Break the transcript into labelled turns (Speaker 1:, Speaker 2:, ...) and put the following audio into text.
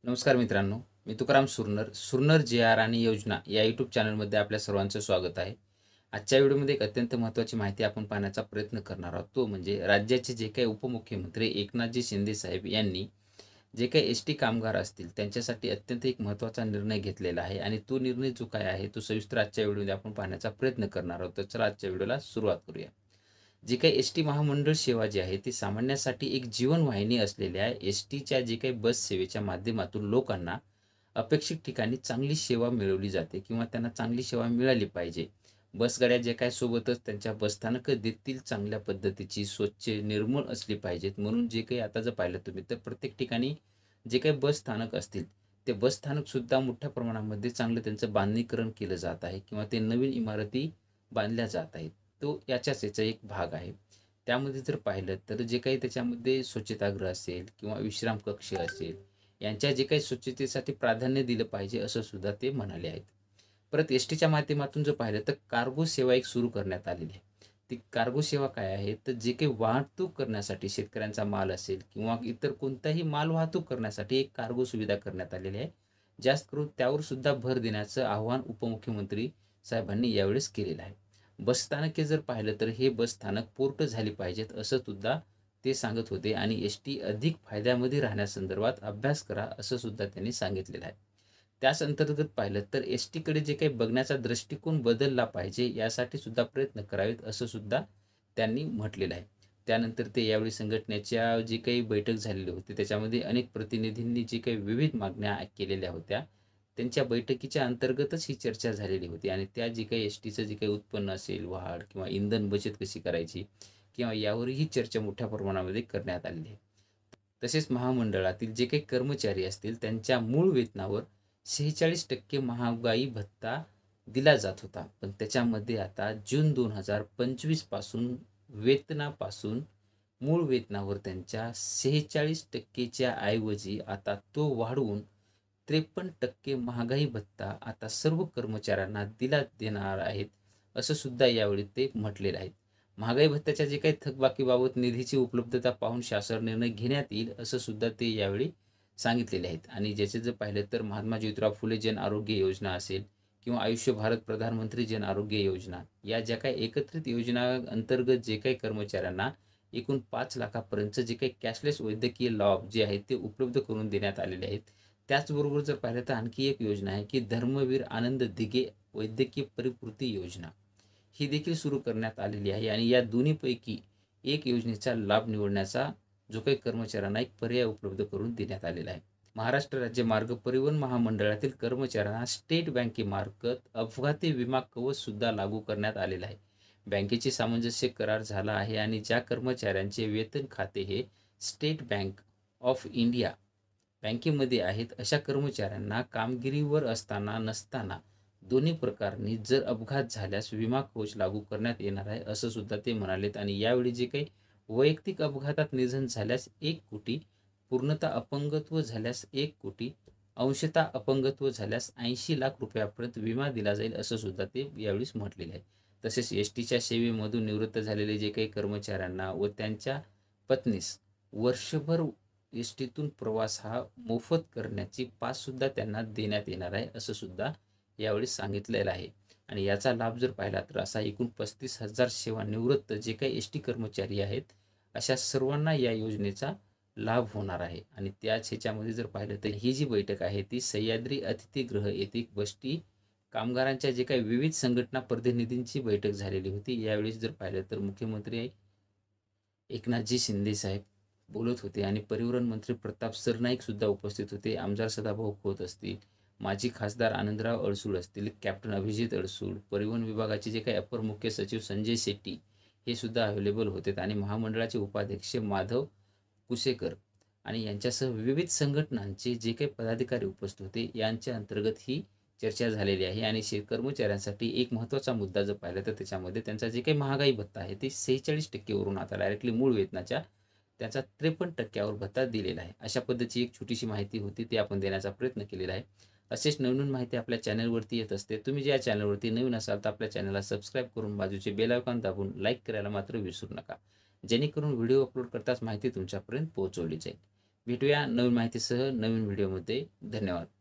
Speaker 1: नमस्कार मित्रांनो, मी तुकाराम सुरनर जे आर आणि योजना या यूट्यूब चॅनलमध्ये आपल्या सर्वांचं स्वागत आहे. आजच्या व्हिडिओमध्ये एक अत्यंत महत्त्वाची माहिती आपण पाहण्याचा प्रयत्न करणार आहोत. तो म्हणजे राज्याचे जे काही उपमुख्यमंत्री एकनाथजी शिंदे साहेब यांनी जे काही एस टी कामगार असतील त्यांच्यासाठी अत्यंत एक महत्त्वाचा निर्णय घेतलेला आहे आणि तो निर्णय जो काय आहे तो सविस्तर आजच्या व्हिडिओमध्ये आपण पाहण्याचा प्रयत्न करणार आहोत. तर चला आजच्या व्हिडिओला सुरुवात करूया. जी काही एस टी महामंडळ सेवा जी आहे ती सामान्यांसाठी एक जीवनवाहिनी असलेल्या एस टीच्या जे काही बस सेवेच्या माध्यमातून लोकांना अपेक्षित ठिकाणी चांगली सेवा मिळवली जाते किंवा त्यांना चांगली सेवा मिळाली पाहिजे. बसगाड्या जे काय सोबतच त्यांच्या बसस्थानकं देखील चांगल्या पद्धतीची स्वच्छ निर्मळ असली पाहिजेत. म्हणून जे काही आता जर पाहिलं तुम्ही तर प्रत्येक ठिकाणी जे काही बसस्थानक असतील ते बसस्थानकसुद्धा मोठ्या प्रमाणामध्ये चांगलं त्यांचं बांधणीकरण केलं जात आहे किंवा ते नवीन इमारती बांधल्या जात आहेत. तो याचा एक भाग आहे. त्यामध्ये जर पाहिलं तर जे काही त्याच्यामध्ये स्वच्छतागृह असेल किंवा विश्राम कक्ष असेल, यांच्या जे काही स्वच्छतेसाठी प्राधान्य दिलं पाहिजे असं सुद्धा ते म्हणाले आहेत. परत एस टीच्या माध्यमातून जर पाहिलं तर कार्गो सेवा एक सुरू करण्यात आलेली आहे. ती कार्गो सेवा काय आहे तर जे काही वाहतूक करण्यासाठी शेतकऱ्यांचा माल असेल किंवा इतर कोणताही माल वाहतूक करण्यासाठी एक कार्गो सुविधा करण्यात आलेली आहे. जास्त करून त्यावर सुद्धा भर देण्याचं आवाहन उपमुख्यमंत्री साहेबांनी यावेळेस केलेलं आहे. बसस्थानके जर पाहिलं तर हे बसस्थानक पोर्ट झाली पाहिजेत असं सुद्धा ते सांगत होते आणि एस टी अधिक फायद्यामध्ये राहण्यासंदर्भात अभ्यास करा असं सुद्धा त्यांनी सांगितलेलं आहे. त्याच अंतर्गत पाहिलं तर एस टीकडे जे काही बघण्याचा दृष्टिकोन बदलला पाहिजे यासाठी सुद्धा प्रयत्न करावेत असं सुद्धा त्यांनी म्हटलेलं आहे. त्यानंतर ते यावेळी संघटनेच्या जी काही बैठक झालेली होती त्याच्यामध्ये अनेक प्रतिनिधींनी जी काही विविध मागण्या केलेल्या होत्या त्यांच्या बैठकीच्या अंतर्गतच ही चर्चा झालेली होती आणि त्या जी काही एस टीचं जे काही उत्पन्न असेल वाढ किंवा इंधन बचत कशी करायची किंवा यावरही चर्चा मोठ्या प्रमाणामध्ये करण्यात आलेली आहे. तसेच महामंडळातील जे काही कर्मचारी असतील त्यांच्या मूळ वेतनावर 46% महागाई भत्ता दिला जात होता. पण त्याच्यामध्ये आता जून 2025 पासून वेतनापासून मूळ वेतनावर त्यांच्या 46% ऐवजी आता तो वाढवून 53% महागाई भत्ता आता सर्व कर्मचाऱ्यांना दिला देणार आहेत, असं सुद्धा यावेळी ते म्हटलेलं आहे. महागाई भत्त्याच्या जे काही थकबाकीबाबत निधीची उपलब्धता पाहून शासन निर्णय घेण्यात येईल, असं सुद्धा ते यावेळी सांगितलेले आहेत. आणि ज्याचे जर पाहिलं तर महात्मा ज्योतिराव फुले जन आरोग्य योजना असेल किंवा आयुष्य भारत प्रधानमंत्री जन आरोग्य योजना, या ज्या काही एकत्रित योजना अंतर्गत जे काही कर्मचाऱ्यांना एकूण 5 लाखापर्यंतचं जे काही कॅशलेस वैद्यकीय लाभ जे आहेत ते उपलब्ध करून देण्यात आलेले आहेत. त्याचबरोबर जर पाहिलं तर आणखी एक योजना आहे की धर्मवीर आनंद दिघे वैद्यकीय परिपूर्ती योजना, ही देखील सुरू करण्यात आलेली आहे आणि या दोन्हीपैकी एक योजनेचा लाभ निवडण्याचा जो काही कर्मचाऱ्यांना एक पर्याय उपलब्ध करून देण्यात आलेला आहे. महाराष्ट्र राज्य मार्ग परिवहन महामंडळातील कर्मचाऱ्यांना स्टेट बँकेमार्फत अपघाती विमा कवच सुद्धा लागू करण्यात आलेला आहे. बँकेची सामंजस्य करार झाला आहे आणि ज्या कर्मचाऱ्यांचे वेतन खाते हे स्टेट बँक ऑफ इंडिया बँकेमध्ये आहेत अशा कर्मचाऱ्यांना कामगिरीवर असताना नसताना दोन्ही प्रकारांनी जर अपघात झाल्यास विमा कवच लागू करण्यात येणार आहे असं सुद्धा ते म्हणालेत. आणि यावेळी जे काही वैयक्तिक अपघातात निधन झाल्यास 1 कोटी, पूर्णतः अपंगत्व झाल्यास 1 कोटी, अंशतः अपंगत्व झाल्यास 80 लाख रुपयापर्यंत विमा दिला जाईल असं सुद्धा ते यावेळी म्हटलेले आहे. तसेच एस टीच्या सेवेमधून निवृत्त झालेले जे काही कर्मचाऱ्यांना व त्यांच्या पत्नीस वर्षभर एस टीतून प्रवास हा मोफत करण्याची पाससुद्धा त्यांना देण्यात येणार आहे असं सुद्धा यावेळी सांगितलेलं आहे. आणि याचा लाभ जर पाहिला तर असा एकूण 35,000 सेवानिवृत्त जे काही एस टी कर्मचारी आहेत अशा सर्वांना या योजनेचा लाभ होणार आहे. आणि त्याच ह्याच्यामध्ये जर पाहिलं तर ही जी बैठक आहे ती सह्याद्री अतिथीगृह येथे बस कामगारांच्या जे काही विविध संघटना प्रतिनिधींची बैठक झालेली होती. यावेळेस जर पाहिलं तर मुख्यमंत्री एकनाथजी शिंदे साहेब बोलत होते आणि परिवहन मंत्री प्रताप सरनाईक सुद्धा उपस्थित होते. आमदार सदाभाऊ खोत असतील, माजी खासदार आनंदराव अडसूळ असतील, कॅप्टन अभिजित अडसूळ, परिवहन विभागाचे जे काही अपर मुख्य सचिव संजय शेट्टी हे सुद्धा अवेलेबल होते आणि महामंडळाचे उपाध्यक्ष माधव कुसेकर आणि यांच्यासह विविध संघटनांचे जे काही पदाधिकारी उपस्थित होते यांच्या अंतर्गत ही चर्चा झालेली आहे. आणि कर्मचाऱ्यांसाठी एक महत्त्वाचा मुद्दा जर पाहिला तर त्याच्यामध्ये त्यांचा जे काही महागाई भत्ता आहे ते 46% वरून आता डायरेक्टली मूळ वेतनाच्या त्याचा 53% भत्ता दिलेला आहे. अशा पद्धतीची एक छोटीशी माहिती होती ती आपण देण्याचा प्रयत्न केलेला आहे. असेच नवीन माहिती आपल्या चॅनलवरती येत असते. तुम्ही ज्या चॅनलवरती नवीन असाल तर आपल्या चॅनलला सबस्क्राईब करून बाजूचे बेल आयकॉन दाबून लाईक करायला मात्र विसरू नका, जेणेकरून व्हिडिओ अपलोड करताच माहिती तुमच्यापर्यंत पोहोचवली जाईल. भेटूया नवीन माहितीसह नवीन व्हिडिओमध्ये. धन्यवाद.